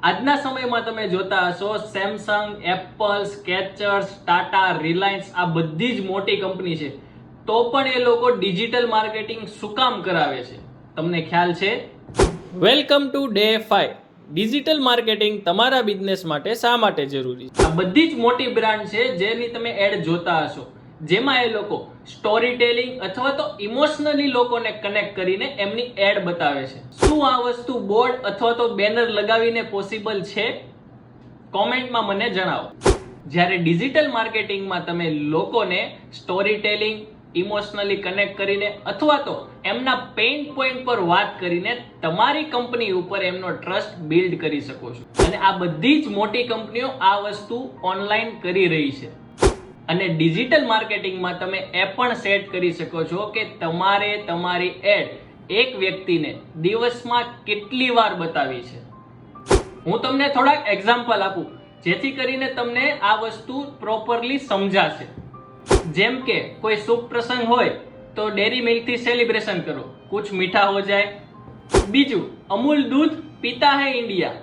આજના સમયમાં તમે જોતા હશો Samsung, Apple, Skechers, Tata, Reliance આ બધી જ મોટી કંપની છે, તો પણ એ લોકો ડિજિટલ માર્કેટિંગ શું કામ કરાવે છે? તમને ખ્યાલ છે? Welcome to day 5. Digital marketing તમારા બિઝનેસ માટે શા માટે જરૂરી છે? આ બધી જ મોટી બ્રાન્ડ છે જેની તમે એડ જોતા હશો, જેમાં એ લોકો સ્ટોરી ટેલિંગ અથવા તો ઇમોશનલી લોકોને કનેક્ટ કરીને એમની એડ બતાવે છે. શું આ વસ્તુ બોર્ડ અથવા તો બેનર લગાવીને પોસિબલ છે? કોમેન્ટમાં મને જણાવો. જ્યારે ડિજિટલ માર્કેટિંગમાં તમે લોકોને સ્ટોરી ટેલિંગ, ઇમોશનલી કનેક્ટ કરીને અથવા તો એમના પેઇન પોઈન્ટ પર વાત કરીને તમારી કંપની ઉપર એમનો ટ્રસ્ટ બિલ્ડ કરી શકો છો. અને આ બધી જ મોટી કંપનીઓ આ વસ્તુ ઓનલાઈન કરી રહી છે. અને ડિજિટલ માર્કેટિંગમાં તમે એ પણ સેટ કરી શકો છો કે તમારે તમારી એડ એક વ્યક્તિને દિવસમાં કેટલી વાર બતાવી છે. હું તમને થોડાક એક્ઝામ્પલ આપું જેથી કરીને તમને આ વસ્તુ પ્રોપરલી સમજાશે. જેમ કે કોઈ શુભ પ્રસંગ હોય તો ડેરી મિલ્કથી સેલિબ્રેશન કરો, કુછ મીઠા હો જાય. બીજું, અમૂલ દૂધ પીતા હૈ ઇન્ડિયા.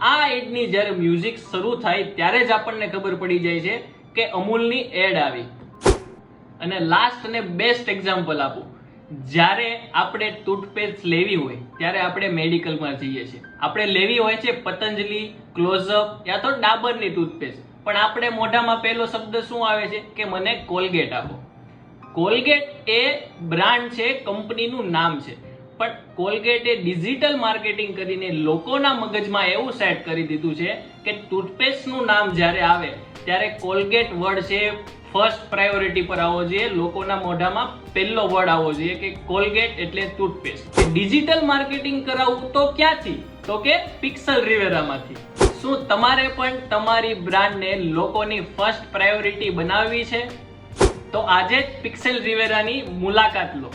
આ એડની જ્યારે મ્યુઝિક શરૂ થાય ત્યારે જ આપણને ખબર પડી જાય છે કે અમૂલની એડ આવી. અને લાસ્ટ અને બેસ્ટ એક્ઝામ્પલ આપું, જ્યારે આપણે ટૂથપેસ્ટ લેવી હોય ત્યારે આપણે મેડિકલમાં જઈએ છીએ. આપણે લેવી હોય છે પતંજલિ, ક્લોઝઅપ યા તો ડાબરની ટૂથપેસ્ટ, પણ આપણે મોઢામાં પહેલો શબ્દ શું આવે છે કે મને કોલગેટ આપો. કોલગેટ એ બ્રાન્ડ છે, કંપનીનું નામ છે, પણ કોલગેટે ડિજિટલ માર્કેટિંગ કરીને લોકોના મગજમાં એવું સેટ કરી દીધું છે કે ટૂથપેસ્ટનું નામ જ્યારે આવે ત્યારે કોલગેટ વર્ડ છે ફર્સ્ટ પ્રાયોરિટી પર આવવો જોઈએ, લોકોના મોઢામાં પહેલો વર્ડ આવવો જોઈએ કે કોલગેટ એટલે ટૂથપેસ્ટ. ડિજિટલ માર્કેટિંગ કરાવવું તો ક્યાંથી? તો કે પિક્સલ રિવેરામાંથી. શું તમારે પણ તમારી બ્રાન્ડને લોકોની ફર્સ્ટ પ્રાયોરિટી બનાવવી છે? તો આજે જ પિક્સલ રિવેરાની મુલાકાત લો.